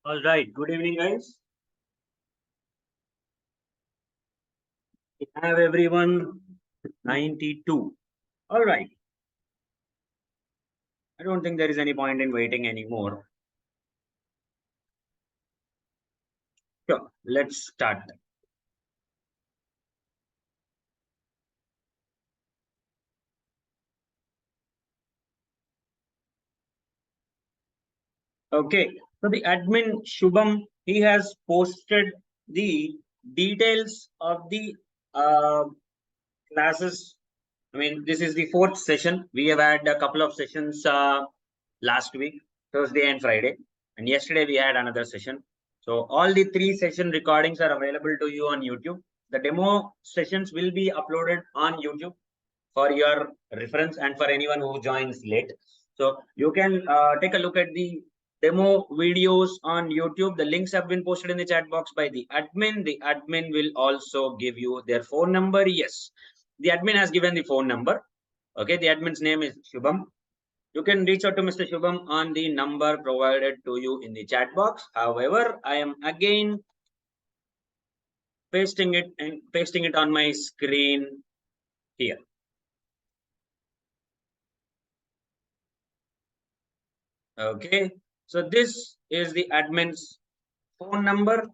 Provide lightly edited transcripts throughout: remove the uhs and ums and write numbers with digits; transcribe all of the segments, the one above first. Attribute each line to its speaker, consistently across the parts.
Speaker 1: All right. Good evening, guys. We have everyone 92. All right. I don't think there is any point in waiting anymore. Sure. Let's start. Okay. So the admin Shubham, he has posted the details of the uh, classes. I mean, this is the fourth session. We have had a couple of sessions last week, Thursday and Friday. And yesterday we had another session. So all the three session recordings are available to you on YouTube. The demo sessions will be uploaded on YouTube for your reference and for anyone who joins late. So you can take a look at the demo videos on YouTube. The links have been posted in the chat box by the admin. The admin will also give you their phone number. Yes, the admin has given the phone number. Okay, the admin's name is Shubham. You can reach out to Mr. Shubham on the number provided to you in the chat box. However, I am again pasting it on my screen here. Okay, so this is the admin's phone number.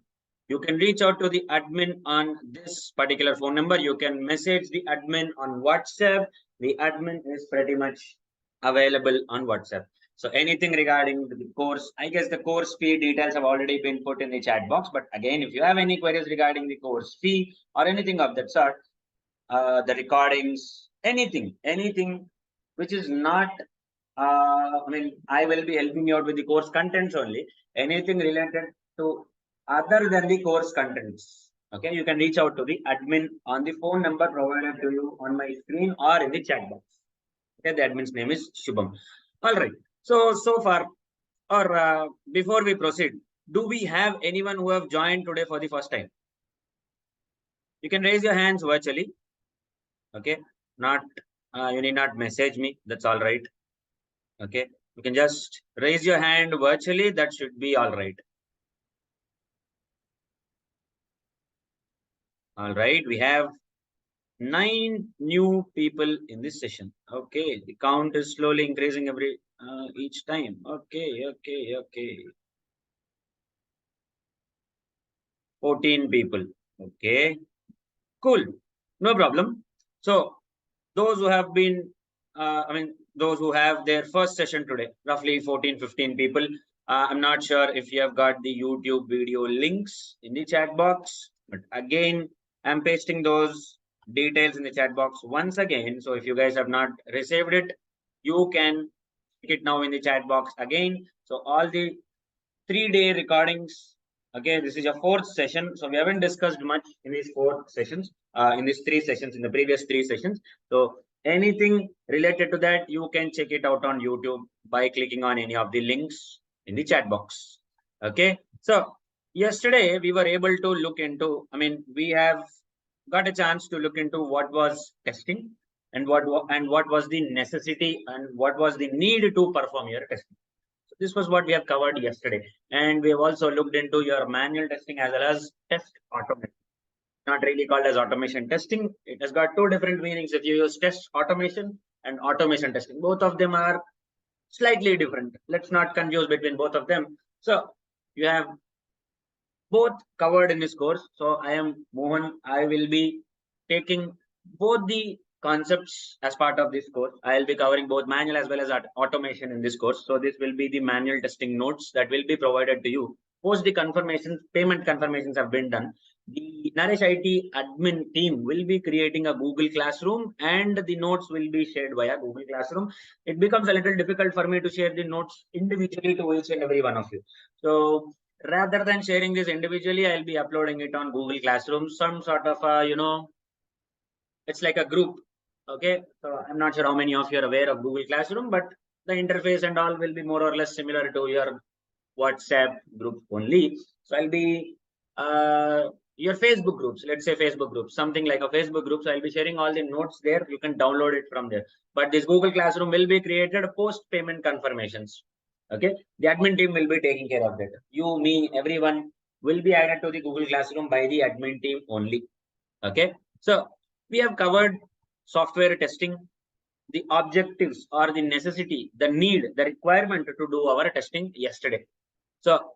Speaker 1: You can reach out to the admin on this particular phone number. You can message the admin on WhatsApp. The admin is pretty much available on WhatsApp. So anything regarding the course, I guess the course fee details have already been put in the chat box. But again, if you have any queries regarding the course fee or anything of that sort, the recordings, anything which is not, I mean, I will be helping you out with the course contents only. Anything related to other than the course contents. Okay, you can reach out to the admin on the phone number provided to you on my screen or in the chat box. Okay, the admin's name is Shubham. All right. So far, or before we proceed, do we have anyone who have joined today for the first time? You can raise your hands virtually. Okay, not you need not message me. That's all right. Okay, you can just raise your hand virtually. That should be all right. All right, we have 9 new people in this session. Okay, the count is slowly increasing every each time. Okay. 14 people. Okay, cool. No problem. So those who have been, I mean, those who have their first session today, roughly 14, 15 people. I'm not sure if you have got the YouTube video links in the chat box, but again, I'm pasting those details in the chat box once again. So if you guys have not received it, you can check it now in the chat box again. So all the 3-day recordings. Okay, this is your fourth session. So we haven't discussed much in these 4 sessions, in these 3 sessions, in the previous 3 sessions. So anything related to that, you can check it out on YouTube by clicking on any of the links in the chat box. Okay, so yesterday we were able to look into, I mean, we have got a chance to look into what was testing and what was the necessity and what was the need to perform your testing. This was what we have covered yesterday. And we have also looked into your manual testing as well as test automation. Not really called as automation testing. It has got 2 different meanings if you use test automation and automation testing. Both of them are slightly different. Let's not confuse between both of them. So you have both covered in this course. So I am Mohan. I will be taking both the concepts as part of this course. I'll be covering both manual as well as automation in this course. So this will be the manual testing notes that will be provided to you. Post the confirmations, payment confirmations have been done. The Naresh IT admin team will be creating a Google Classroom and the notes will be shared via Google Classroom. It becomes a little difficult for me to share the notes individually to each and every one of you. So rather than sharing this individually, I'll be uploading it on Google Classroom, some sort of it's like a group. Okay, so I'm not sure how many of you are aware of Google Classroom, but the interface and all will be more or less similar to your WhatsApp group only. So I'll be your Facebook groups, let's say Facebook groups, something like a Facebook group. So I'll be sharing all the notes there. You can download it from there. But this Google Classroom will be created post payment confirmations. Okay, the admin team will be taking care of that. You, me, everyone will be added to the Google Classroom by the admin team only. Okay, so we have covered software testing, the objectives or the necessity, the need, the requirement to do our testing yesterday. So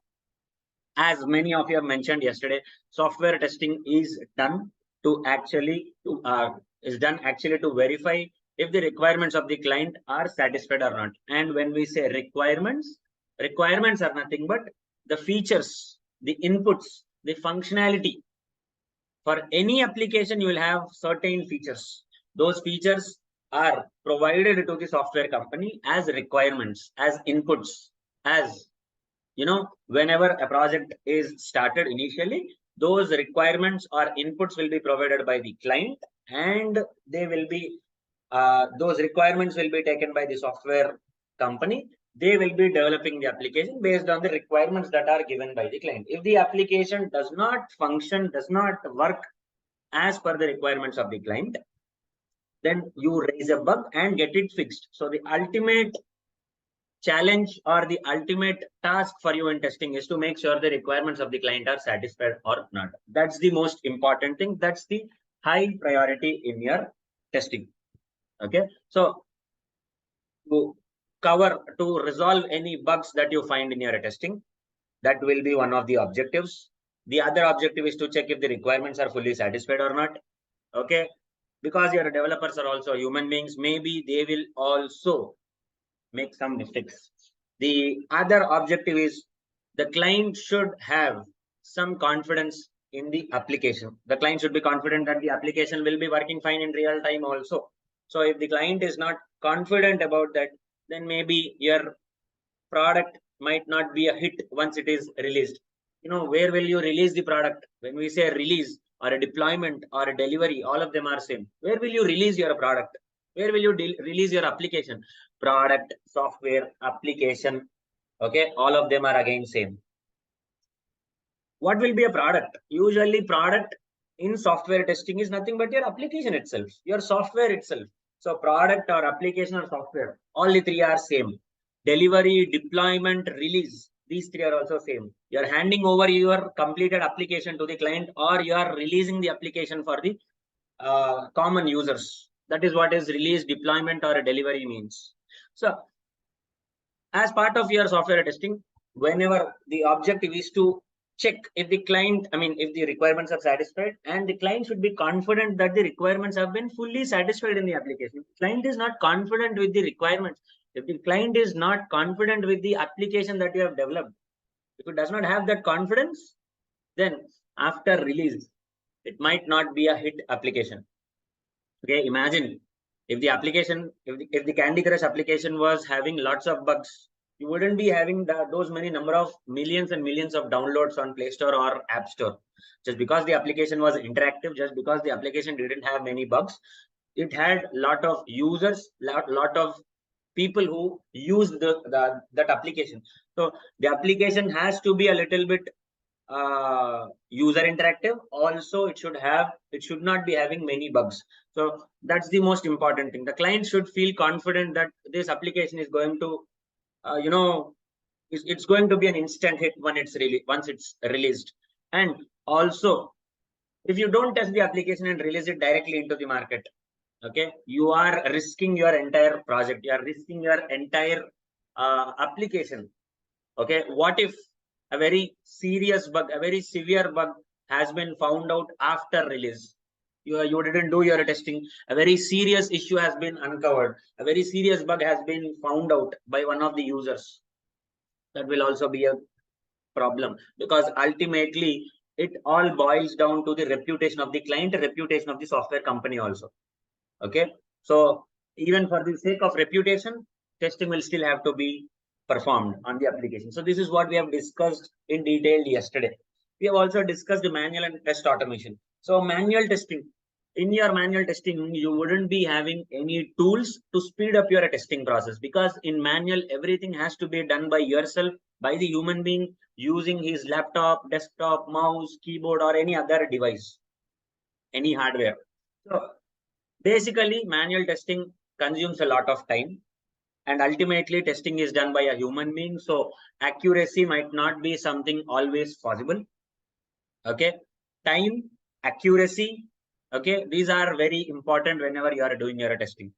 Speaker 1: as many of you have mentioned yesterday, software testing is done to actually to verify if the requirements of the client are satisfied or not. And when we say requirements, requirements are nothing but the features, the inputs, the functionality. For any application, you will have certain features. Those features are provided to the software company as requirements, as inputs, as whenever a project is started initially, those requirements or inputs will be provided by the client, and they will be those requirements will be taken by the software company. They will be developing the application based on the requirements that are given by the client. If the application does not function, does not work as per the requirements of the client, then you raise a bug and get it fixed. So the ultimate challenge or the ultimate task for you in testing is to make sure the requirements of the client are satisfied or not. That's the most important thing. That's the high priority in your testing. Okay, so to resolve any bugs that you find in your testing, that will be one of the objectives. The other objective is to check if the requirements are fully satisfied or not. Okay, because your developers are also human beings, maybe they will also make some mistakes. The other objective is the client should have some confidence in the application. The client should be confident that the application will be working fine in real time also. So if the client is not confident about that, then maybe your product might not be a hit once it is released. Where will you release the product? When we say release or a deployment or a delivery, all of them are same. Where will you release your product? Where will you release your application? Product, software, application. Okay, all of them are again same. What will be a product? Usually product in software testing is nothing but your application itself, your software itself. So product or application or software, all the three are same. Delivery, deployment, release, these three are also same. You're handing over your completed application to the client, or you are releasing the application for the common users. That is what is release, deployment, or a delivery means. So as part of your software testing, whenever the objective is to check if the client, if the requirements are satisfied, and the client should be confident that the requirements have been fully satisfied in the application. If the client is not confident with the requirements, if the client is not confident with the application that you have developed, if it does not have that confidence, then after release, it might not be a hit application. Okay, imagine if the application, if the Candy Crush application was having lots of bugs, you wouldn't be having those many number of millions and millions of downloads on Play Store or App Store. Just because the application was interactive, just because the application didn't have many bugs, it had lot of users, lot of people who use that application. So the application has to be a little bit user interactive. Also, it should not be having many bugs. So that's the most important thing. The client should feel confident that this application is going to it's going to be an instant hit when once it's released. And also, if you don't test the application and release it directly into the market, okay, you are risking your entire project, you are risking your entire application. Okay, what if a very serious bug, a very severe bug has been found out after release? You didn't do your testing. A very serious issue has been uncovered. A very serious bug has been found out by one of the users. That will also be a problem, because ultimately it all boils down to the reputation of the client, reputation of the software company also. Okay, so even for the sake of reputation, testing will still have to be performed on the application. So this is what we have discussed in detail yesterday. We have also discussed the manual and test automation. So manual testing, in your manual testing, you wouldn't be having any tools to speed up your testing process, because in manual, everything has to be done by yourself, by the human being, using his laptop, desktop, mouse, keyboard, or any other device, any hardware. So basically, manual testing consumes a lot of time. and ultimately testing is done by a human being. So accuracy might not be something always possible. Okay, time, accuracy. Okay, these are very important whenever you are doing your testing.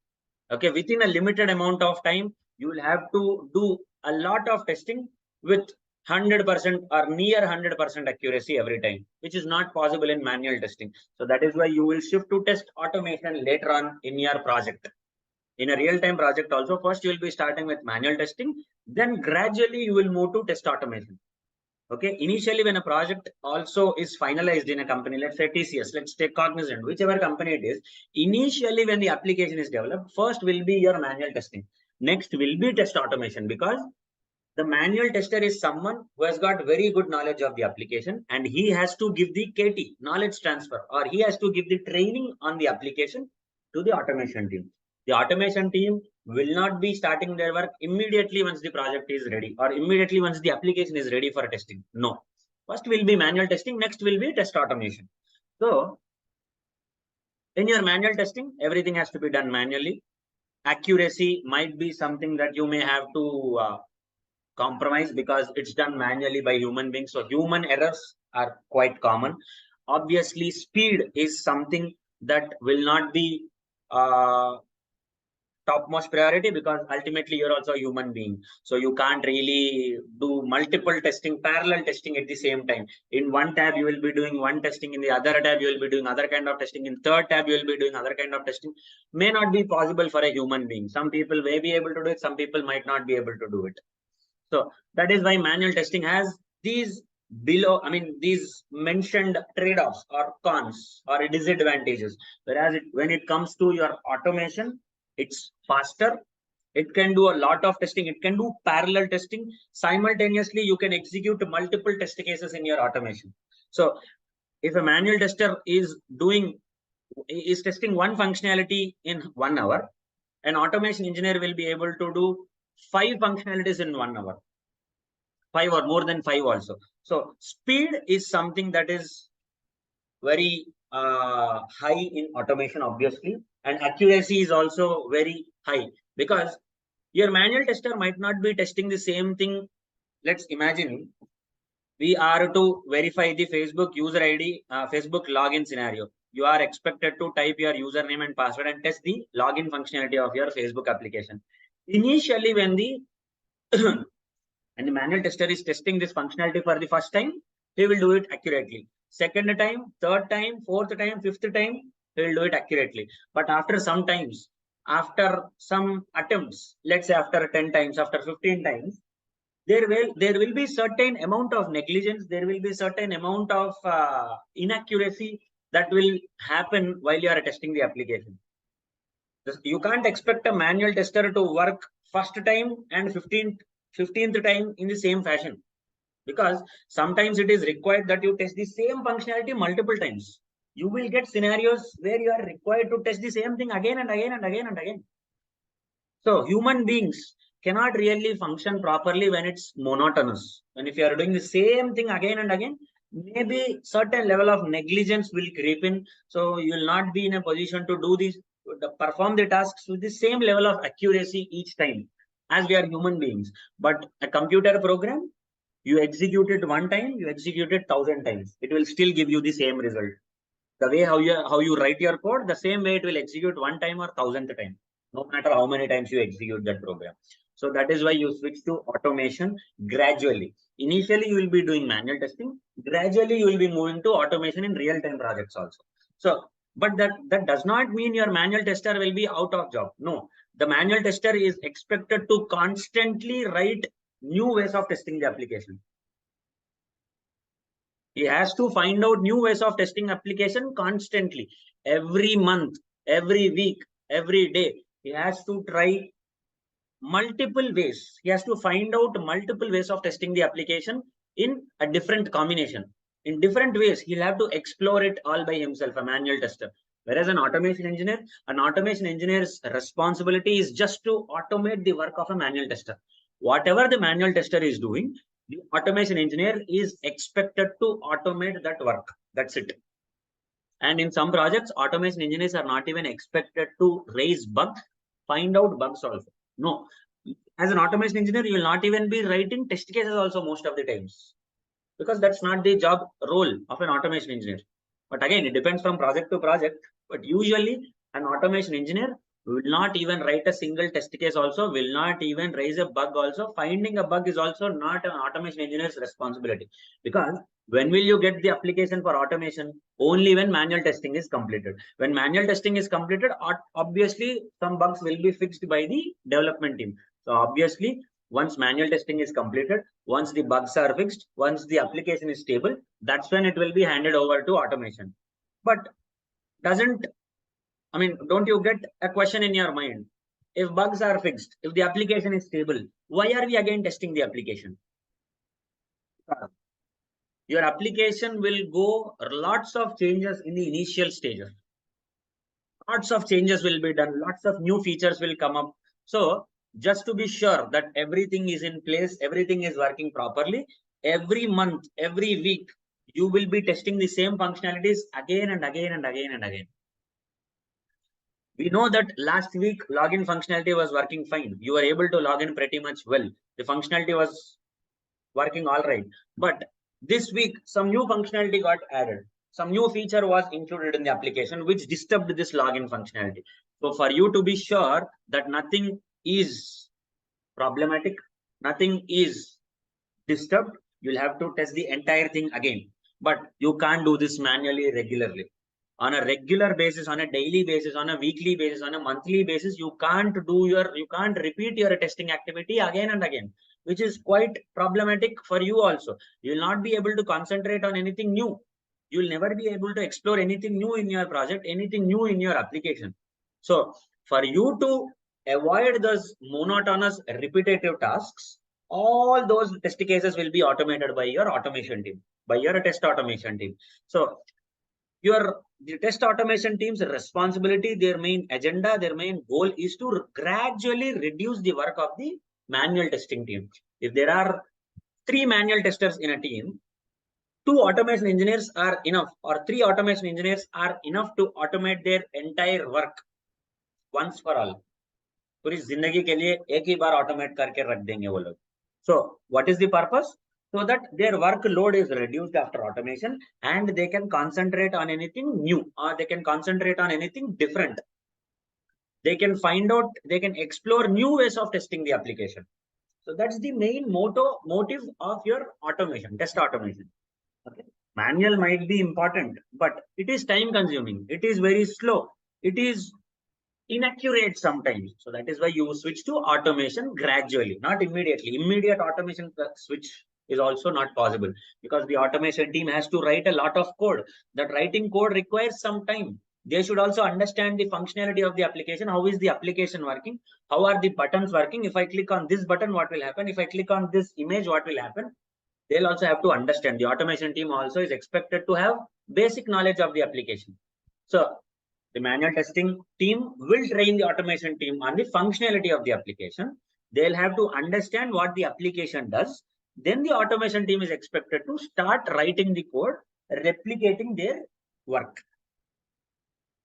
Speaker 1: Okay, within a limited amount of time, you will have to do a lot of testing with 100% or near 100% accuracy every time, which is not possible in manual testing. So that is why you will shift to test automation later on in your project. In a real-time project also, first you will be starting with manual testing, then gradually you will move to test automation. Okay, initially when a project also is finalized in a company, let's say TCS, let's take Cognizant, whichever company it is, initially when the application is developed, first will be your manual testing. Next will be test automation, because the manual tester is someone who has got very good knowledge of the application, and he has to give the KT, knowledge transfer, or he has to give the training on the application to the automation team. The automation team will not be starting their work immediately once the project is ready, or immediately once the application is ready for testing. No. First will be manual testing, next will be test automation. So in your manual testing, everything has to be done manually. Accuracy might be something that you may have to compromise, because it's done manually by human beings. So human errors are quite common. Obviously, speed is something that will not be topmost priority, because ultimately you're also a human being. So you can't really do multiple testing, parallel testing at the same time. In one tab, you will be doing one testing. In the other tab, you will be doing other kind of testing. In third tab, you will be doing other kind of testing. May not be possible for a human being. Some people may be able to do it. Some people might not be able to do it. So that is why manual testing has these these mentioned trade-offs or cons or disadvantages. Whereas when it comes to your automation, it's faster. It can do a lot of testing. It can do parallel testing. Simultaneously, you can execute multiple test cases in your automation. So if a manual tester is testing one functionality in 1 hour, an automation engineer will be able to do 5 functionalities in 1 hour, 5 or more than 5 also. So speed is something that is very high in automation, obviously, and accuracy is also very high, because your manual tester might not be testing the same thing. Let's imagine we are to verify the Facebook user ID, Facebook login scenario. You are expected to type your username and password and test the login functionality of your Facebook application. Initially, when the and the manual tester is testing this functionality for the first time, he will do it accurately. Second time, third time, fourth time, fifth time, he will do it accurately. But after some times, after some attempts, let's say after 10 times, after 15 times, there will be certain amount of negligence, there will be certain amount of inaccuracy that will happen while you are testing the application. You can't expect a manual tester to work first time and 15th time in the same fashion, because sometimes it is required that you test the same functionality multiple times. You will get scenarios where you are required to test the same thing again and again and again and again. So human beings cannot really function properly when it's monotonous. And if you are doing the same thing again and again, maybe certain level of negligence will creep in. So you will not be in a position to do this, perform the tasks with the same level of accuracy each time, as we are human beings. But a computer program, you execute it one time, you execute it 1,000 times. It will still give you the same result. The way how you write your code, the same way it will execute one time or 1,000th time, no matter how many times you execute that program. So that is why you switch to automation gradually. Initially, you will be doing manual testing. Gradually, you will be moving to automation in real-time projects also. So, but that does not mean your manual tester will be out of job. No, the manual tester is expected to constantly write new ways of testing the application. He has to find out new ways of testing application constantly. Every month, every week, every day, he has to try multiple ways. He has to find out multiple ways of testing the application in a different combination. In different ways, he'll have to explore it all by himself, a manual tester. Whereas an automation engineer's responsibility is just to automate the work of a manual tester. Whatever the manual tester is doing, the automation engineer is expected to automate that work. That's it. And in some projects, automation engineers are not even expected to raise bugs, find out bugs also. No, as an automation engineer, you will not even be writing test cases also most of the times, because that's not the job role of an automation engineer. But again, it depends from project to project. But usually, an automation engineer will not even write a single test case also, will not even raise a bug also. Finding a bug is also not an automation engineer's responsibility, because when will you get the application for automation? Only when manual testing is completed. When manual testing is completed, obviously some bugs will be fixed by the development team. So obviously, once manual testing is completed, once the bugs are fixed, once the application is stable, that's when it will be handed over to automation. But doesn't, I mean, don't you get a question in your mind? If bugs are fixed, if the application is stable, why are we again testing the application? Your application will go lots of changes in the initial stages. Lots of changes will be done. Lots of new features will come up. So just to be sure that everything is in place, everything is working properly, every month, every week, you will be testing the same functionalities again and again and again and again. We know that last week login functionality was working fine. You were able to log in pretty much well. The functionality was working all right. But this week, some new functionality got added. Some new feature was included in the application, which disturbed this login functionality. So for you to be sure that nothing is problematic, nothing is disturbed, you'll have to test the entire thing again. But you can't do this manually regularly. On a regular basis, on a daily basis, on a weekly basis, on a monthly basis, you can't repeat your testing activity again and again, which is quite problematic for you also. You will not be able to concentrate on anything new. You will never be able to explore anything new in your project, anything new in your application. So for you to avoid those monotonous repetitive tasks, all those test cases will be automated by your automation team, by your test automation team. So the test automation team's responsibility, their main agenda, their main goal is to gradually reduce the work of the manual testing team. If there are 3 manual testers in a team, 2 automation engineers are enough, or 3 automation engineers are enough to automate their entire work once for all. पूरी जिंदगी के लिए एक ही बार automate करके रख देंगे वो लोग. So what is the purpose? So that their workload is reduced after automation, and they can concentrate on anything new, or they can concentrate on anything different. They can find out, they can explore new ways of testing the application. So that's the main motive of your automation, test automation. Okay. Manual might be important, but it is time consuming. It is very slow. It is inaccurate sometimes. So that is why you switch to automation gradually, not immediately. Immediate automation switch is also not possible, because the automation team has to write a lot of code. That writing code requires some time. They should also understand the functionality of the application. How is the application working? How are the buttons working? If I click on this button, what will happen? If I click on this image, what will happen? They'll also have to understand. The automation team also is expected to have basic knowledge of the application. So the manual testing team will train the automation team on the functionality of the application. They'll have to understand what the application does. Then the automation team is expected to start writing the code, replicating their work.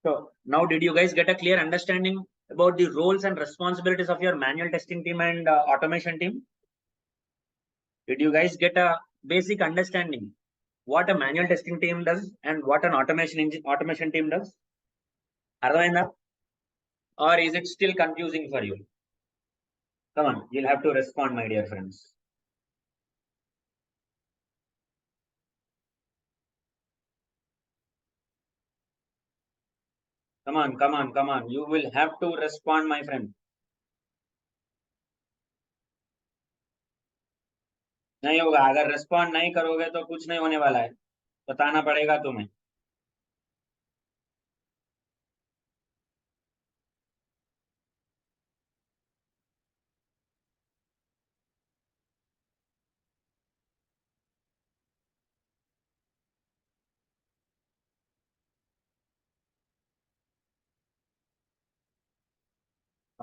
Speaker 1: So now, did you guys get a clear understanding about the roles and responsibilities of your manual testing team and automation team? Did you guys get a basic understanding what a manual testing team does and what an automation team does? Arvind, or is it still confusing for you? Come on, you'll have to respond, my dear friends. Come on, come on, come on. You will have to respond, my friend. नहीं होगा. अगर respond नहीं करोगे तो कुछ नहीं होने वाला है. बताना पड़ेगा तुम्हें.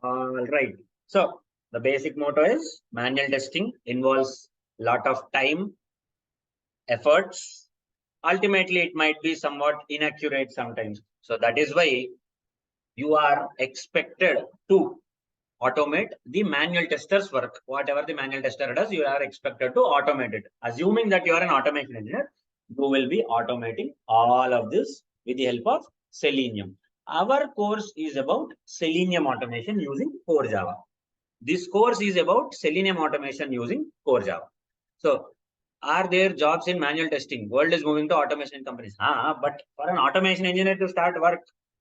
Speaker 1: All right. So the basic motto is manual testing involves lot of time, efforts. Ultimately, it might be somewhat inaccurate sometimes. So that is why you are expected to automate the manual tester's work. Whatever the manual tester does, you are expected to automate it. Assuming that you are an automation engineer, you will be automating all of this with the help of Selenium. Our course is about Selenium automation using core Java. This course is about Selenium automation using core Java. So, are there jobs in manual testing? World is moving to automation companies. But for an automation engineer to start work,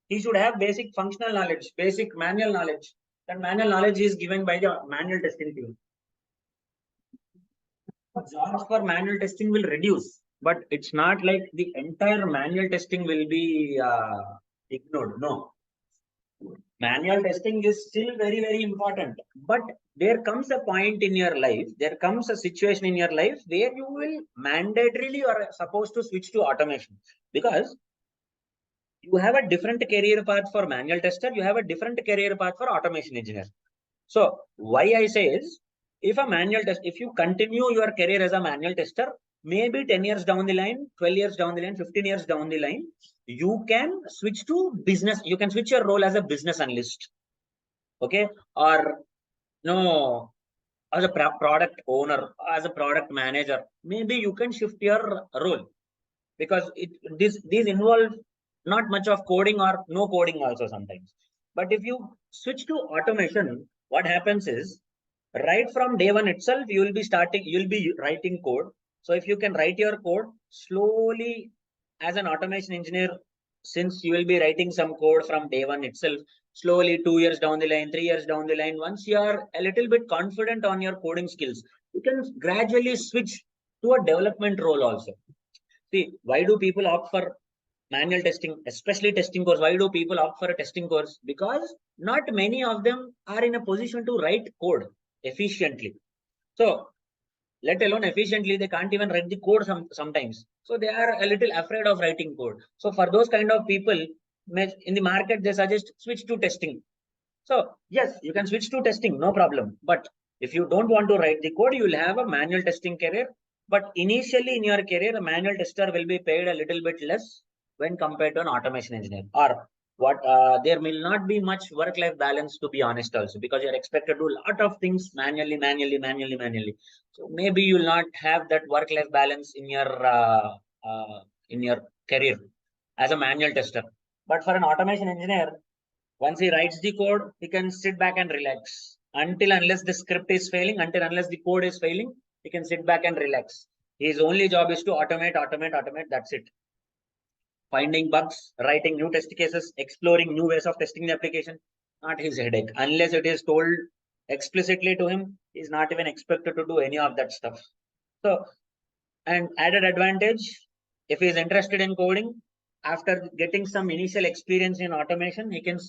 Speaker 1: he should have basic functional knowledge, basic manual knowledge. That manual knowledge is given by the manual testing team. Jobs for manual testing will reduce, but it's not like the entire manual testing will be ignored. No, manual testing is still very, very important. But there comes a point in your life, there comes a situation in your life where you will mandatorily you are supposed to switch to automation, because you have a different career path for manual tester, you have a different career path for automation engineer. So why I say is, if a manual test, if you continue your career as a manual tester, maybe 10 years down the line, 12 years down the line, 15 years down the line, you can switch to business. You can switch your role as a business analyst. Okay. Or no, as a product owner, as a product manager, maybe you can shift your role, because these involve not much of coding or no coding also sometimes. But if you switch to automation, what happens is, right from day one itself, you'll be writing code. So if you can write your code slowly as an automation engineer, since you will be writing some code from day one itself, slowly 2 years down the line, 3 years down the line, once you are a little bit confident on your coding skills, you can gradually switch to a development role also. See, why do people opt for manual testing, especially testing course? Why do people opt for a testing course? Because not many of them are in a position to write code efficiently. So, let alone efficiently, they can't even write the code sometimes. So, they are a little afraid of writing code. So, for those kind of people, in the market, they suggest switch to testing. So, yes, you can switch to testing, no problem. But if you don't want to write the code, you will have a manual testing career. But initially in your career, a manual tester will be paid a little bit less when compared to an automation engineer. Or what there will not be much work-life balance, to be honest, also, because you're expected to do a lot of things manually. So maybe you will not have that work-life balance in your career as a manual tester. But for an automation engineer, once he writes the code, he can sit back and relax. Unless the script is failing, unless the code is failing, he can sit back and relax. His only job is to automate. That's it. Finding bugs, writing new test cases, exploring new ways of testing the application, not his headache. Unless it is told explicitly to him, he's not even expected to do any of that stuff. So, and added advantage, if he is interested in coding, after getting some initial experience in automation, he can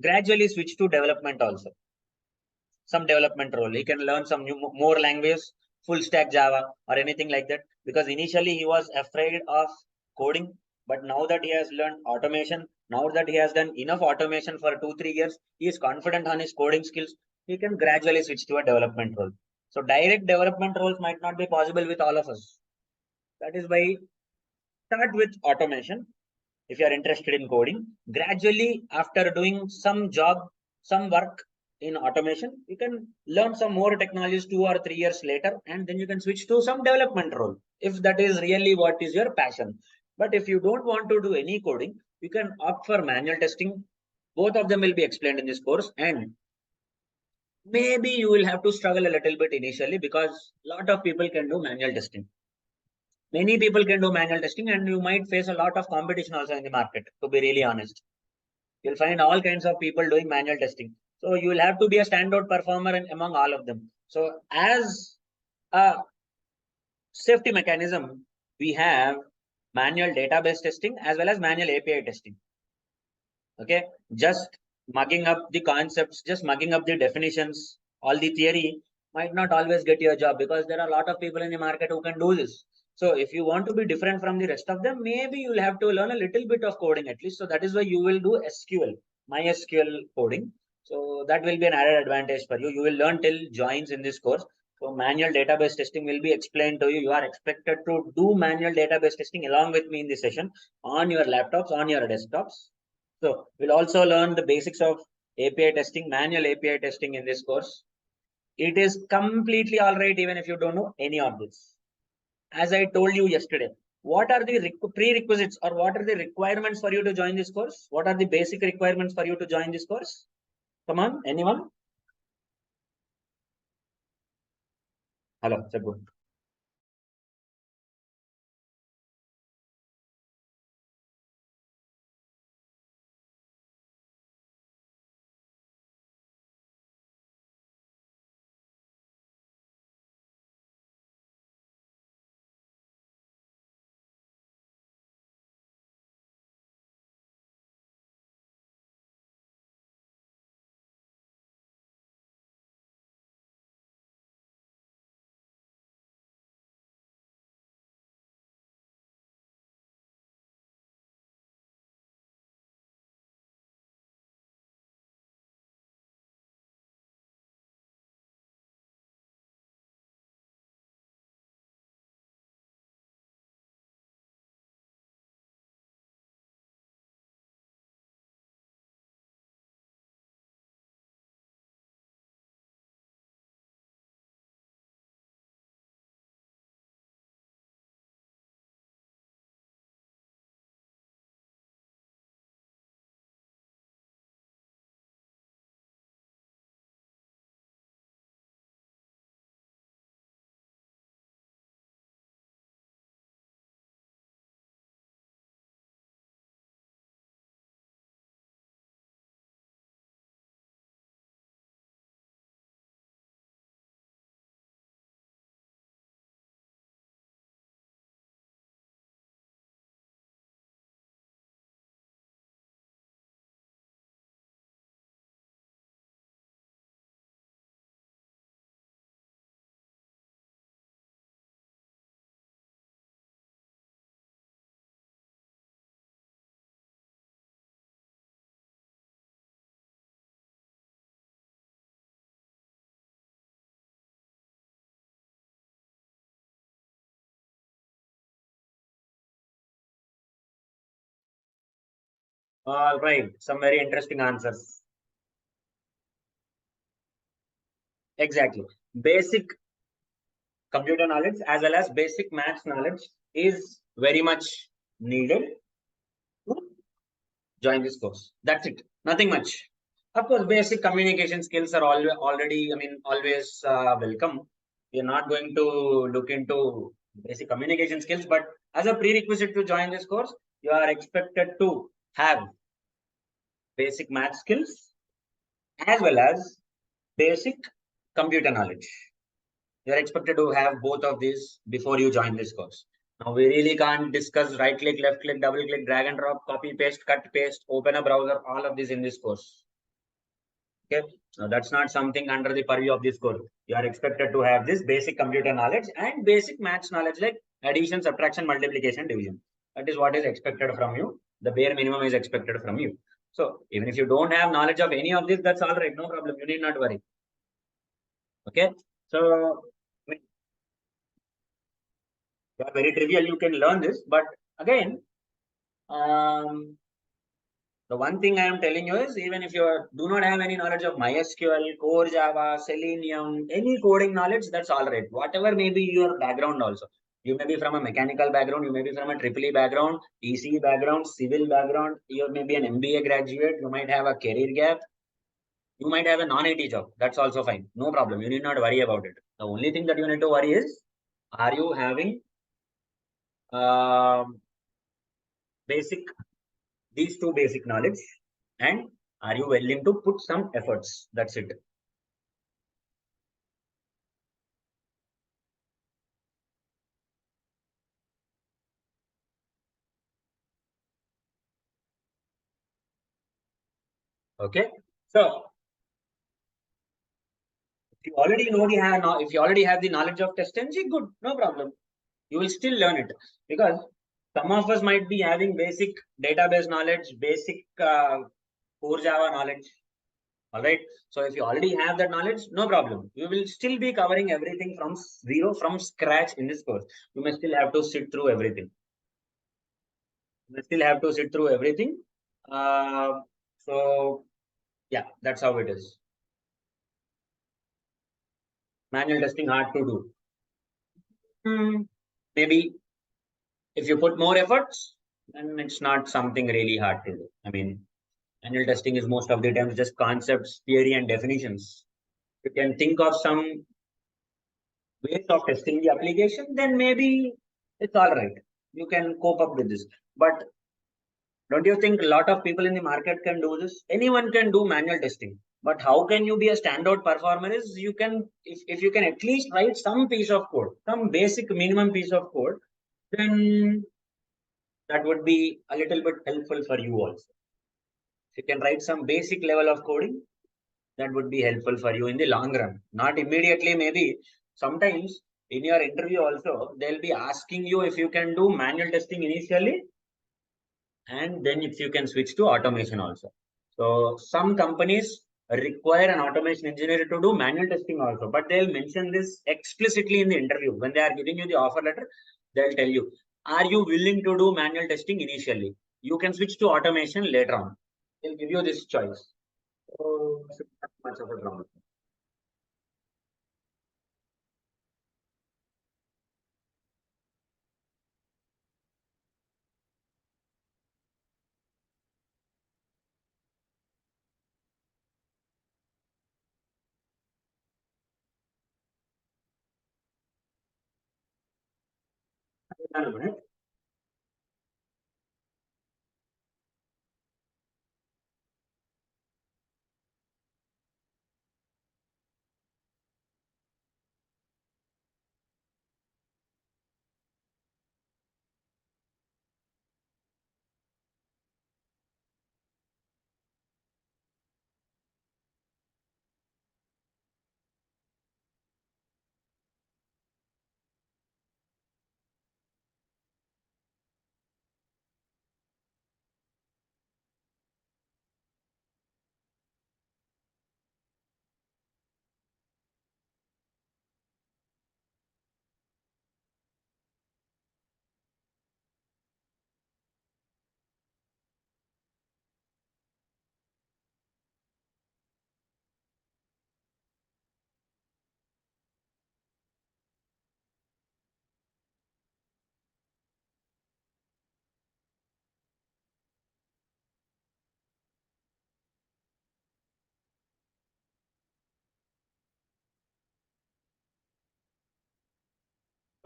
Speaker 1: gradually switch to development also. Some development role. He can learn some more language, full stack Java or anything like that. Because initially he was afraid of coding, but now that he has learned automation, now that he has done enough automation for 2-3 years, he is confident on his coding skills. He can gradually switch to a development role. So direct development roles might not be possible with all of us. That is why start with automation. If you are interested in coding, gradually after doing some job, some work in automation, you can learn some more technologies 2 or 3 years later, and then you can switch to some development role if that is really what is your passion. But if you don't want to do any coding, you can opt for manual testing. Both of them will be explained in this course, and maybe you will have to struggle a little bit initially, because a lot of people can do manual testing. Many people can do manual testing, and you might face a lot of competition also in the market, to be really honest. You'll find all kinds of people doing manual testing. So you will have to be a standout performer among all of them. So as a safety mechanism, we have manual database testing as well as manual API testing. Okay, just mugging up the concepts, just mugging up the definitions, all the theory might not always get you a job, because there are a lot of people in the market who can do this. So if you want to be different from the rest of them, maybe you'll have to learn a little bit of coding at least. So that is why you will do SQL, MySQL coding. So that will be an added advantage for you. You will learn till joins in this course. So manual database testing will be explained to you. You are expected to do manual database testing along with me in this session on your laptops, on your desktops. So we'll also learn the basics of API testing, manual API testing in this course. It is completely all right even if you don't know any of this. As I told you yesterday, what are the prerequisites or what are the requirements for you to join this course? What are the basic requirements for you to join this course? Come on, anyone? Hello, Sabun. All right, some very interesting answers. Exactly. Basic computer knowledge as well as basic maths knowledge is very much needed to join this course. That's it. Nothing much. Of course, basic communication skills are already, I mean, always welcome. We are not going to look into basic communication skills, but as a prerequisite to join this course, you are expected to have basic math skills as well as basic computer knowledge. You are expected to have both of these before you join this course. Now, we really can't discuss right click, left click, double click, drag and drop, copy, paste, cut, paste, open a browser, all of this in this course. Okay, now that's not something under the purview of this course. You are expected to have this basic computer knowledge and basic maths knowledge like addition, subtraction, multiplication, division. That is what is expected from you. The bare minimum is expected from you. So even if you don't have knowledge of any of this, that's all right. No problem. You need not worry. Okay. So they are very trivial. You can learn this, but again, um, the one thing I am telling you is even if you do not have any knowledge of MySQL, Core Java, Selenium, any coding knowledge, that's all right. Whatever may be your background also. You may be from a mechanical background, you may be from a triple E background, EC background, civil background, you may be an MBA graduate, you might have a career gap, you might have a non-IT job. That's also fine. No problem. You need not worry about it. The only thing that you need to worry is, are you having basic these two basic knowledge and are you willing to put some efforts? That's it. Okay. So if you already know the have if you already have the knowledge of test engine, good, no problem. You will still learn it because some of us might be having basic database knowledge, basic core Java knowledge. All right. So if you already have that knowledge, no problem. You will still be covering everything from zero, from scratch in this course. You may still have to sit through everything. You may still have to sit through everything. Uh, so Yeah, that's how it is. Manual testing hard to do. Hmm. Maybe if you put more efforts, then it's not something really hard to do. I mean, manual testing is most of the times just concepts, theory, and definitions. You can think of some ways of testing the application, then maybe it's all right. You can cope up with this. But don't you think a lot of people in the market can do this? Anyone can do manual testing. But how can you be a standout performer is you can, if you can at least write some piece of code, some basic minimum piece of code, then that would be a little bit helpful for you also. If you can write some basic level of coding, that would be helpful for you in the long run. Not immediately, maybe. Sometimes in your interview also, they'll be asking you if you can do manual testing initially, and then if you can switch to automation also. So some companies require an automation engineer to do manual testing also, but they'll mention this explicitly in the interview. When they are giving you the offer letter, they'll tell you, are you willing to do manual testing initially? You can switch to automation later on. They'll give you this choice. So, it's not much of a problem. Hold on a minute.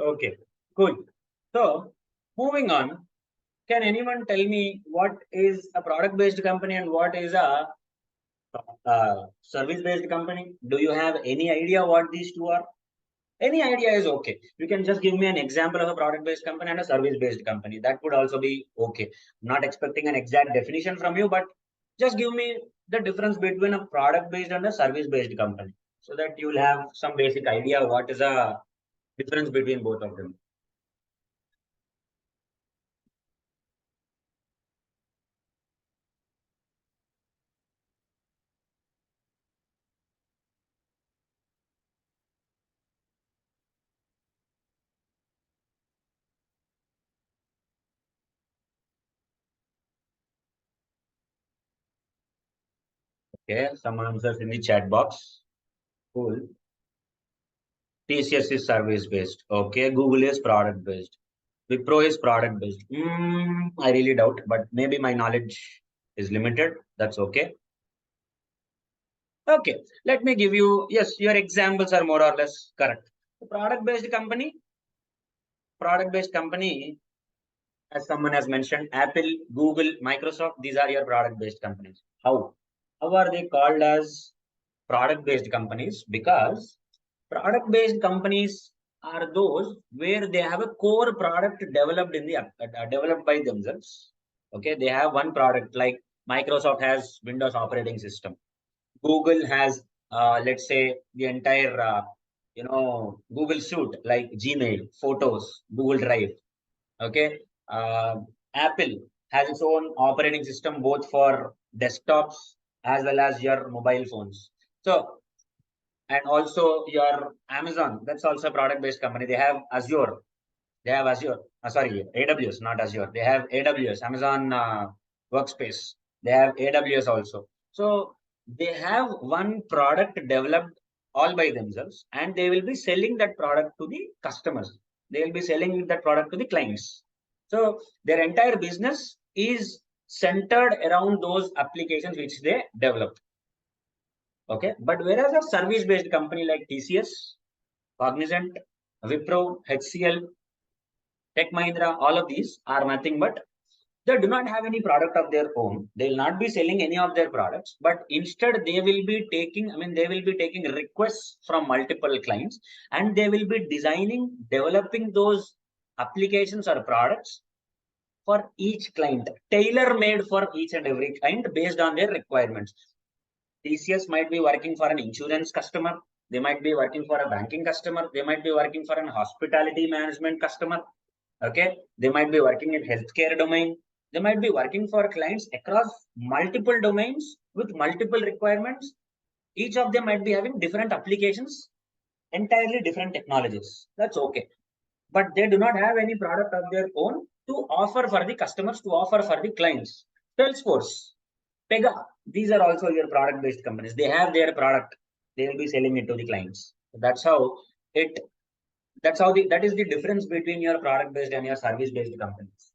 Speaker 1: Okay, cool. So, moving on, can anyone tell me what is a product based company and what is a service based company? Do you have any idea what these two are? Any idea is okay. You can just give me an example of a product based company and a service based company. That would also be okay. I'm not expecting an exact definition from you, but just give me the difference between a product based and a service based company so that you'll have some basic idea what is a difference between both of them. Okay, some answers in the chat box. Cool. TCS is service based. Okay, Google is product based. Wipro is product based. I really doubt, but maybe my knowledge is limited. That's okay. Okay, let me give you, yes, your examples are more or less correct. The product based company, as someone has mentioned, Apple, Google, Microsoft, these are your product based companies. How? How are they called as product based companies? Because product based companies are those where they have a core product developed in the developed by themselves. Okay, they have one product like Microsoft has Windows operating system. Google has, let's say, the entire, Google suite like Gmail, Photos, Google Drive. Okay, uh, Apple has its own operating system both for desktops as well as your mobile phones. So, and also your Amazon, that's also a product-based company. They have Azure. They have Azure. Sorry, AWS, not Azure. They have AWS, Amazon Workspace. They have AWS also. So they have one product developed all by themselves, and they will be selling that product to the customers. They will be selling that product to the clients. So their entire business is centered around those applications which they developed. Okay, but whereas a service-based company like TCS, Cognizant, Wipro, HCL, Tech Mahindra, all of these are nothing but they do not have any product of their own. They will not be selling any of their products, but instead they will be taking, they will be taking requests from multiple clients, and they will be designing, developing those applications or products for each client, tailor made for each and every client based on their requirements. TCS might be working for an insurance customer. They might be working for a banking customer. They might be working for an hospitality management customer. Okay, they might be working in healthcare domain. They might be working for clients across multiple domains with multiple requirements. Each of them might be having different applications, entirely different technologies. That's okay, but they do not have any product of their own to offer for the customers, to offer for the clients. Salesforce, Pega, these are also your product based companies. They have their product, they will be selling it to the clients. That's how it that is the difference between your product based and your service based companies.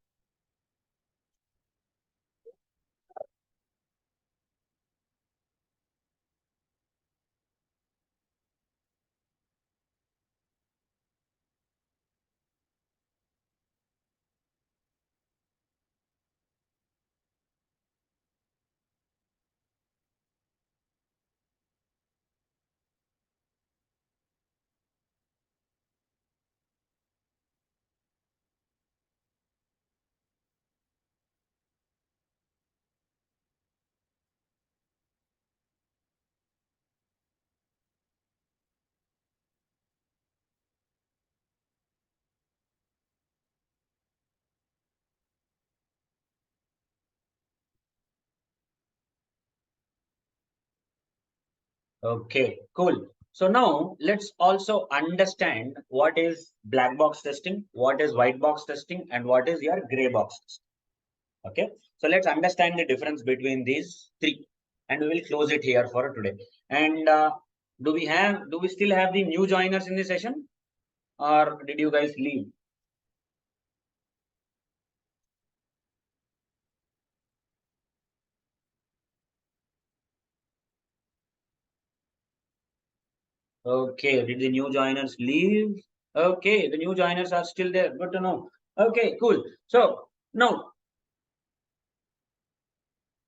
Speaker 1: Okay, cool. So now let's also understand what is black box testing, what is white box testing, and what is your gray box testing. Okay, so let's understand the difference between these three, and we will close it here for today. And do we still have the new joiners in the session, or did you guys leave? Okay, did the new joiners leave? Okay, the new joiners are still there. Good to know. Okay, cool. So now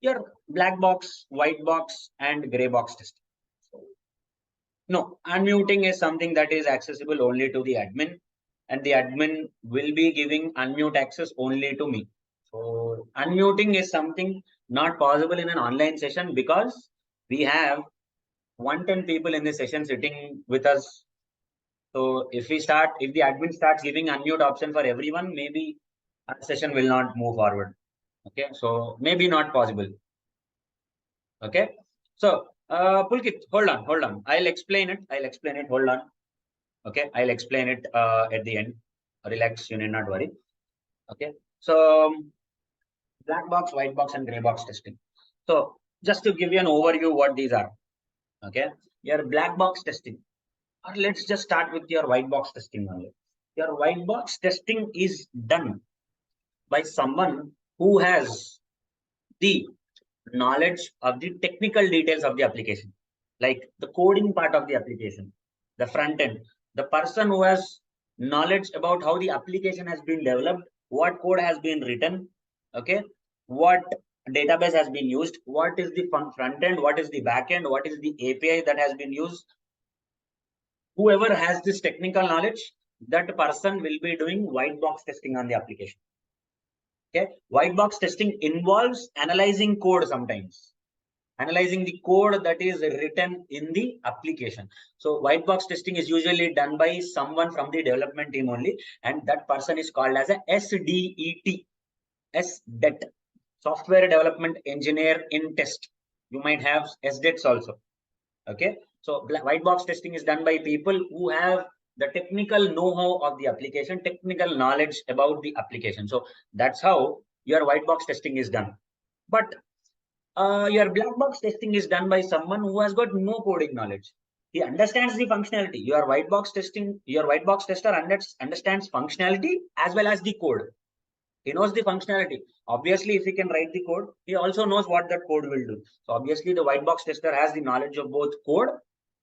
Speaker 1: your black box, white box, and gray box testing. No, unmuting is something that is accessible only to the admin, and the admin will be giving unmute access only to me. So unmuting is something not possible in an online session because we have 110 people in the session sitting with us. So if the admin starts giving unmute option for everyone, maybe our session will not move forward. Okay, so maybe not possible. Okay, so Pulkit, hold on. I'll explain it. Hold on. Okay, I'll explain it at the end. Relax, you need not worry. Okay, so black box, white box, and gray box testing. So just to give you an overview, what these are. Okay, your black box testing, or let's just start with your white box testing only. Your white box testing is done by someone who has the knowledge of the technical details of the application, like the coding part of the application, the front end, the person who has knowledge about how the application has been developed, what code has been written, okay, what database has been used, what is the front end, what is the back end, what is the API that has been used. Whoever has this technical knowledge, that person will be doing white box testing on the application. Okay, white box testing involves analyzing code sometimes, analyzing the code that is written in the application. So white box testing is usually done by someone from the development team only, and that person is called as a SDET, SDET, software development engineer in test. You might have SDETs also. Okay, so white box testing is done by people who have the technical know-how of the application, technical knowledge about the application. So that's how your white box testing is done. But your black box testing is done by someone who has got no coding knowledge. He understands the functionality. Your white box tester understands functionality as well as the code. He knows the functionality. Obviously, if he can write the code, he also knows what that code will do. So obviously, the white box tester has the knowledge of both code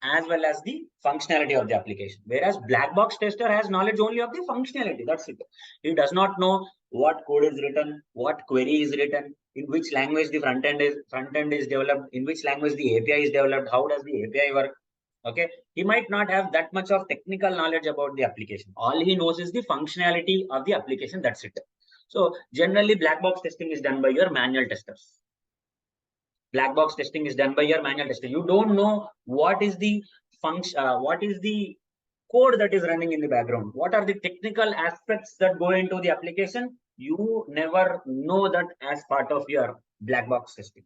Speaker 1: as well as the functionality of the application. Whereas black box tester has knowledge only of the functionality. That's it. He does not know what code is written, what query is written, in which language the front end is developed, in which language the API is developed, how does the API work. Okay, he might not have that much of technical knowledge about the application. All he knows is the functionality of the application. That's it. So generally, black box testing is done by your manual testers. Black box testing is done by your manual tester. You don't know what is the function, what is the code that is running in the background. What are the technical aspects that go into the application? You never know that as part of your black box testing.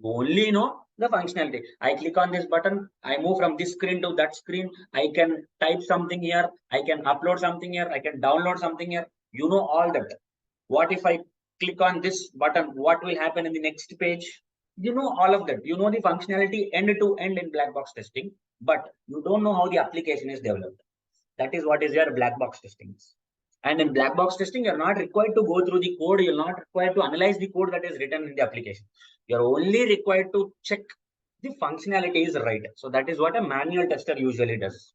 Speaker 1: You only know the functionality. I click on this button, I move from this screen to that screen. I can type something here, I can upload something here, I can download something here. You know all that. What if I click on this button? What will happen in the next page? You know all of that. You know the functionality end to end in black box testing, but you don't know how the application is developed. That is what is your black box testing. And in black box testing, you're not required to go through the code. You're not required to analyze the code that is written in the application. You're only required to check the functionality is right. So that is what a manual tester usually does.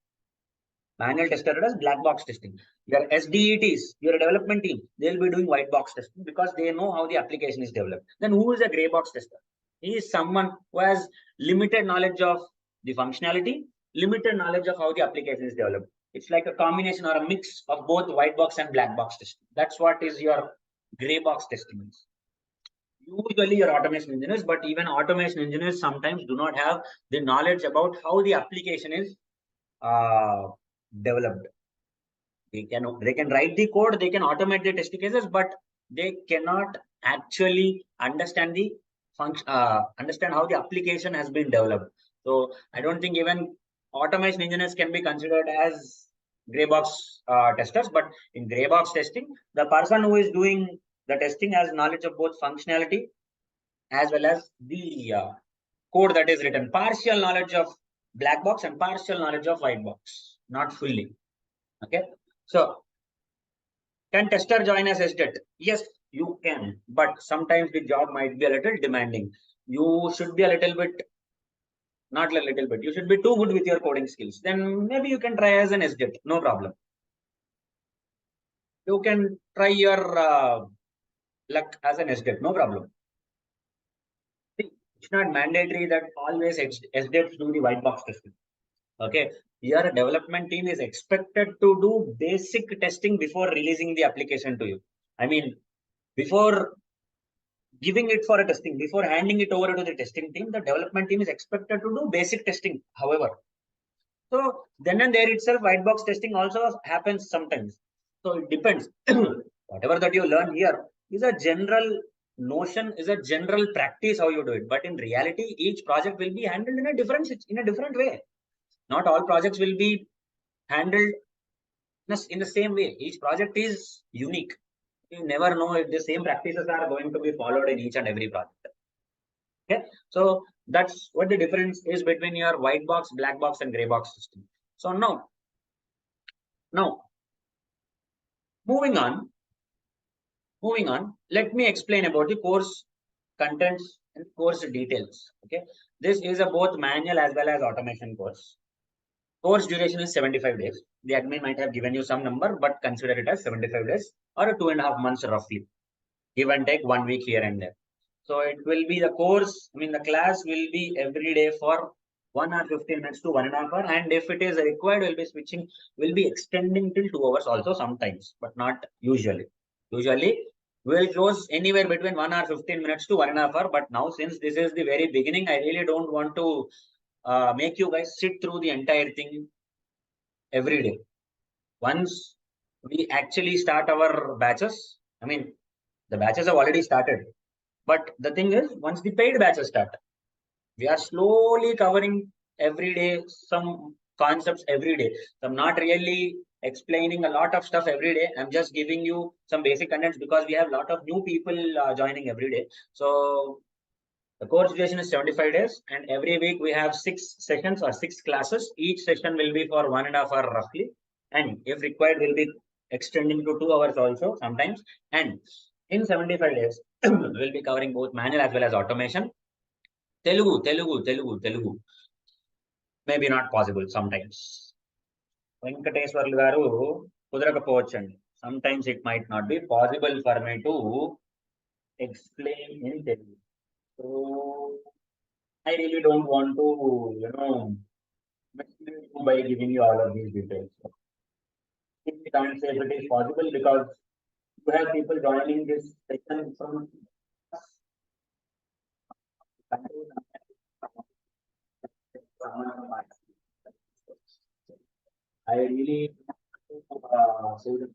Speaker 1: Manual tester does black box testing. Your SDETs, your development team, they'll be doing white box testing because they know how the application is developed. Then who is a gray box tester? He is someone who has limited knowledge of the functionality, limited knowledge of how the application is developed. It's like a combination or a mix of both white box and black box testing. That's what is your gray box testing. Usually your automation engineers, but even automation engineers sometimes do not have the knowledge about how the application is uh, developed. They can write the code, they can automate the test cases, but they cannot actually understand the function, understand how the application has been developed. So I don't think even automation engineers can be considered as gray box testers. But in gray box testing, the person who is doing the testing has knowledge of both functionality as well as the code that is written. Partial knowledge of black box and partial knowledge of white box, not fully. Okay, so can tester join as SDET? Yes, you can, but sometimes the job might be a little demanding. You should be a little bit, not a little bit, you should be too good with your coding skills. Then maybe you can try as an SDET, no problem. You can try your luck as an SDET, no problem. See, it's not mandatory that always SDETs do the white box testing. Okay, your development team is expected to do basic testing before releasing the application to you. I mean, before giving it for a testing, before handing it over to the testing team, the development team is expected to do basic testing. However, so then and there itself, white box testing also happens sometimes. So it depends. Whatever that you learn here is a general notion, is a general practice how you do it. But in reality, each project will be handled in a different way. Not all projects will be handled in the same way. Each project is unique. You never know if the same practices are going to be followed in each and every project. Okay, so that's what the difference is between your white box, black box, and gray box system. So now moving on, let me explain about the course contents and course details. Okay, this is a both manual as well as automation course. Course duration is 75 days. The admin might have given you some number, but consider it as 75 days or 2.5 months roughly. Give and take 1 week here and there. So it will be the course, I mean, the class will be every day for 1 hour 15 minutes to 1.5 hours. And if it is required, we'll be extending till 2 hours also sometimes, but not usually. Usually, we'll close anywhere between 1 hour 15 minutes to 1.5 hours. But now, since this is the very beginning, I really don't want to make you guys sit through the entire thing every day. Once we actually start our batches, I mean, the batches have already started. But the thing is, once the paid batches start, we are slowly covering every day some concepts every day. So I'm not really explaining a lot of stuff every day. I'm just giving you some basic contents because we have a lot of new people joining every day. So The course duration is 75 days, and every week we have 6 sessions or 6 classes. Each session will be for 1.5 hours roughly, and if required, will be extending to 2 hours also sometimes. And in 75 days, we'll be covering both manual as well as automation. Telugu. Maybe not possible sometimes. Venkateswarlu గారు కుదరకపోవచ్చండి. Sometimes it might not be possible for me to explain in Telugu. So I really don't want to, mislead you by giving you all of these details. I can't say if it is possible because you have people joining this session from I really say that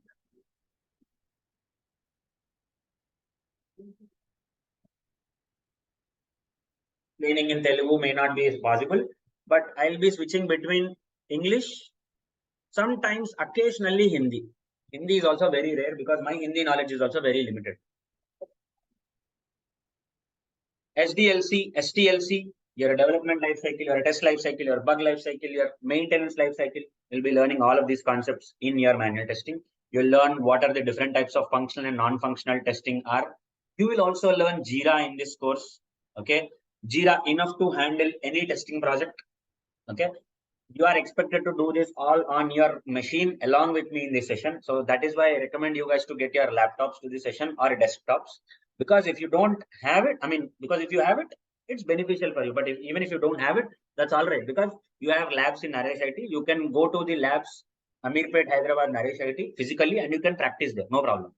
Speaker 1: explaining in Telugu may not be possible, but I'll be switching between English, sometimes occasionally Hindi. Hindi is also very rare because my Hindi knowledge is also very limited. SDLC, STLC, your development life cycle, your test life cycle, your bug life cycle, your maintenance life cycle. You'll be learning all of these concepts in your manual testing. You'll learn what are the different types of functional and non-functional testing are. You will also learn Jira in this course. Okay. Jira enough to handle any testing project. Okay. You are expected to do this all on your machine along with me in this session. So that is why I recommend you guys to get your laptops to the session or desktops. Because if you don't have it, because if you have it, it's beneficial for you. But even if you don't have it, that's all right. Because you have labs in Naresh IT, you can go to the labs, Amirpet, Hyderabad, Naresh IT physically, and you can practice there. No problem.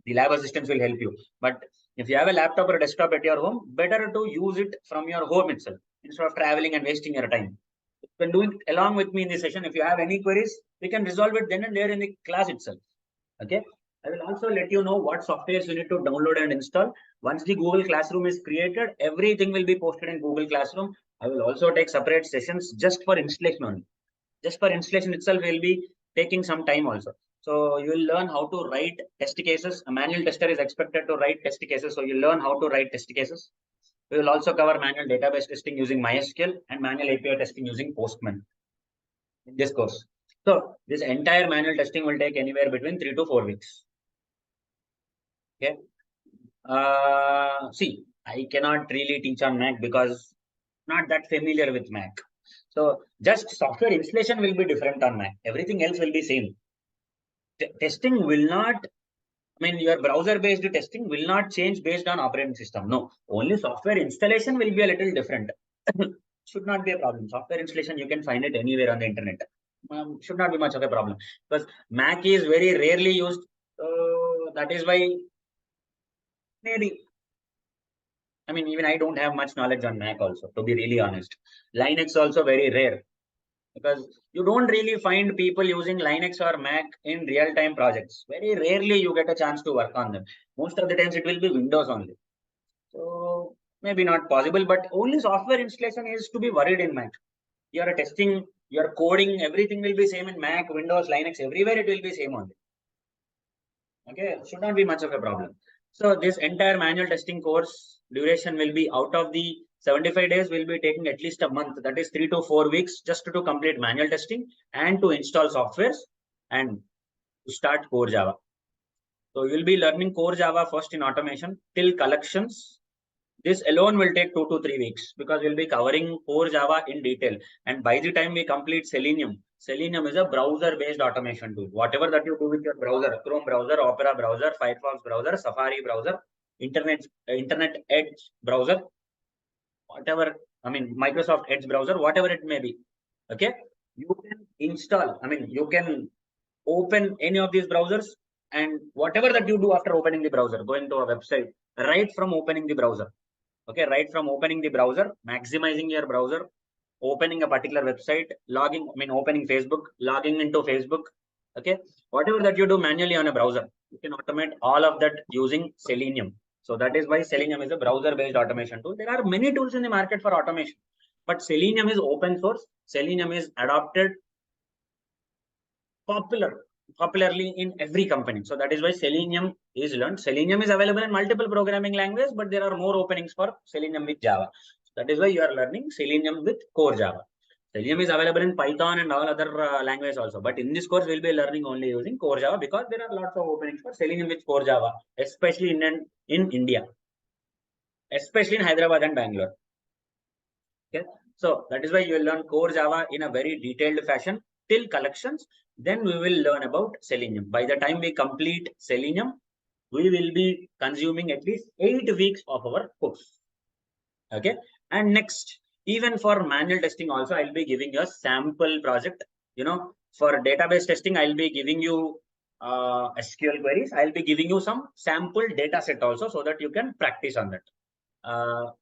Speaker 1: The lab assistants will help you. But if you have a laptop or a desktop at your home, better to use it from your home itself instead of traveling and wasting your time. You can do it along with me in the session. If you have any queries, we can resolve it then and there in the class itself. Okay. I will also let you know what softwares you need to download and install. Once the Google Classroom is created, everything will be posted in Google Classroom. I will also take separate sessions just for installation only. Just for installation itself, will be taking some time also. So you will learn how to write test cases. A manual tester is expected to write test cases. So you learn how to write test cases. We will also cover manual database testing using MySQL and manual API testing using Postman in this course. So this entire manual testing will take anywhere between 3 to 4 weeks. Okay. See, I cannot really teach on Mac because not that familiar with Mac. So just software installation will be different on Mac. Everything else will be same. Testing will not, your browser-based testing will not change based on operating system. No, only software installation will be a little different. Should not be a problem. Software installation, you can find it anywhere on the internet. Should not be much of a problem because Mac is very rarely used. That is why maybe, even I don't have much knowledge on Mac also, to be really honest. Linux also very rare because you don't really find people using Linux or Mac in real-time projects. Very rarely you get a chance to work on them. Most of the times it will be Windows only. So maybe not possible, but only software installation is to be worried in Mac. Your testing, your coding, everything will be same in Mac, Windows, Linux, everywhere it will be same only. Okay, should not be much of a problem. So this entire manual testing course duration will be out of the 75 days, will be taking at least a month. That is 3 to 4 weeks just to complete manual testing and to install softwares and to start core Java. So you'll be learning core Java first in automation till collections. This alone will take 2 to 3 weeks because we'll be covering core Java in detail. And by the time we complete Selenium, Selenium is a browser-based automation tool. Whatever that you do with your browser, Chrome browser, Opera browser, Firefox browser, Safari browser, Internet Edge browser, whatever, Microsoft Edge browser, whatever it may be. Okay. You can install, you can open any of these browsers and whatever that you do after opening the browser, going to a website, right from opening the browser. Okay, right from opening the browser, maximizing your browser, opening a particular website, opening Facebook, logging into Facebook. Okay, whatever that you do manually on a browser, you can automate all of that using Selenium. So that is why Selenium is a browser-based automation tool. There are many tools in the market for automation, but Selenium is open source. Selenium is adopted, popular popularly in every company. So that is why Selenium is learned. Selenium is available in multiple programming languages, but there are more openings for Selenium with Java. So that is why you are learning Selenium with core Java. Selenium is available in Python and all other languages also. But in this course, we'll be learning only using core Java because there are lots of openings for Selenium with core Java, especially in India, especially in Hyderabad and Bangalore. Okay, so that is why you will learn core Java in a very detailed fashion till collections. Then we will learn about Selenium. By the time we complete Selenium, we will be consuming at least 8 weeks of our course. Okay, and next, even for manual testing, also I'll be giving you a sample project. For database testing, I'll be giving you SQL queries. I'll be giving you some sample data set also so that you can practice on that.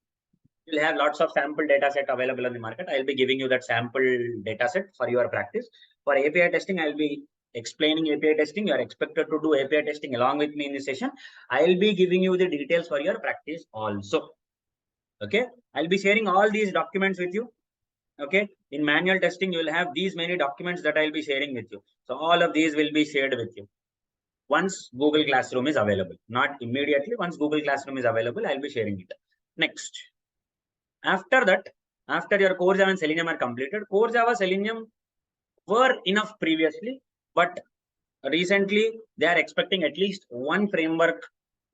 Speaker 1: You'll have lots of sample data set available on the market. I'll be giving you that sample data set for your practice. For API testing, I'll be explaining API testing. You are expected to do API testing along with me in this session. I'll be giving you the details for your practice also. Okay. I'll be sharing all these documents with you. Okay. In manual testing, you will have these many documents that I'll be sharing with you. So all of these will be shared with you. Once Google Classroom is available, not immediately. Once Google Classroom is available, I'll be sharing it. Next. After that, after your core Java and Selenium are completed, core Java, Selenium were enough previously, but recently they are expecting at least one framework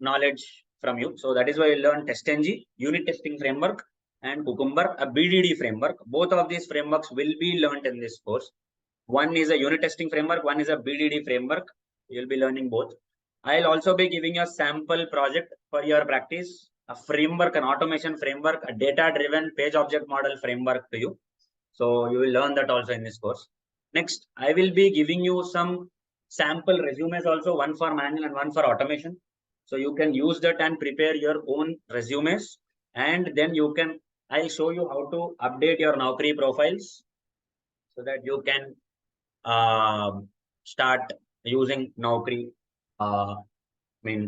Speaker 1: knowledge from you. So that is why you learn TestNG, unit testing framework, and Cucumber, a BDD framework. Both of these frameworks will be learned in this course. One is a unit testing framework, one is a BDD framework. You'll be learning both. I'll also be giving you a sample project for your practice, a framework, an automation framework, a data-driven page object model framework to you. So you will learn that also in this course. Next, I will be giving you some sample resumes also, one for manual and one for automation. So you can use that and prepare your own resumes. And then I'll show you how to update your Naukri profiles so that you can start using Naukri.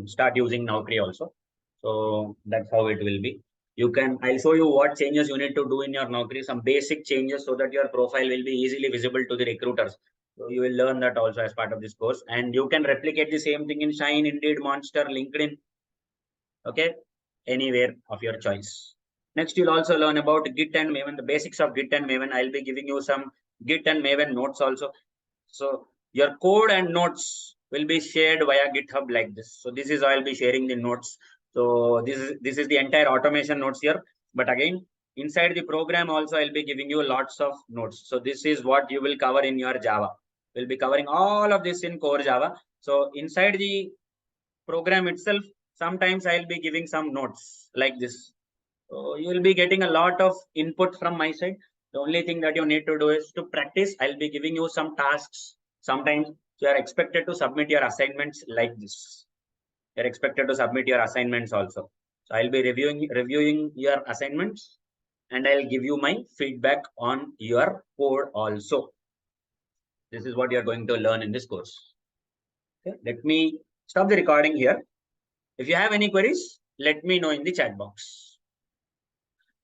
Speaker 1: Start using Naukri also. So that's how it will be. I'll show you what changes you need to do in your Naukri, some basic changes so that your profile will be easily visible to the recruiters. So you will learn that also as part of this course. And you can replicate the same thing in Shine, Indeed, Monster, LinkedIn. Okay, anywhere of your choice. Next, you'll also learn about Git and Maven, the basics of Git and Maven. I'll be giving you some Git and Maven notes also. So your code and notes will be shared via GitHub like this. So this is I'll be sharing the notes. So this is the entire automation notes here. But again, inside the program also I'll be giving you lots of notes. So this is what you will cover in your Java. We'll be covering all of this in core Java. So inside the program itself, sometimes I'll be giving some notes like this. So you will be getting a lot of input from my side. The only thing that you need to do is to practice. I'll be giving you some tasks. Sometimes you are expected to submit your assignments like this. You're expected to submit your assignments also. So I'll be reviewing your assignments and I'll give you my feedback on your code also. This is what you're going to learn in this course. Okay, let me stop the recording here. If you have any queries, let me know in the chat box.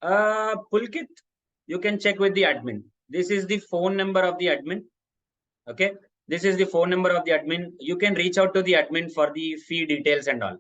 Speaker 1: Pulkit, you can check with the admin. This is the phone number of the admin. Okay. This is the phone number of the admin. You can reach out to the admin for the fee details and all.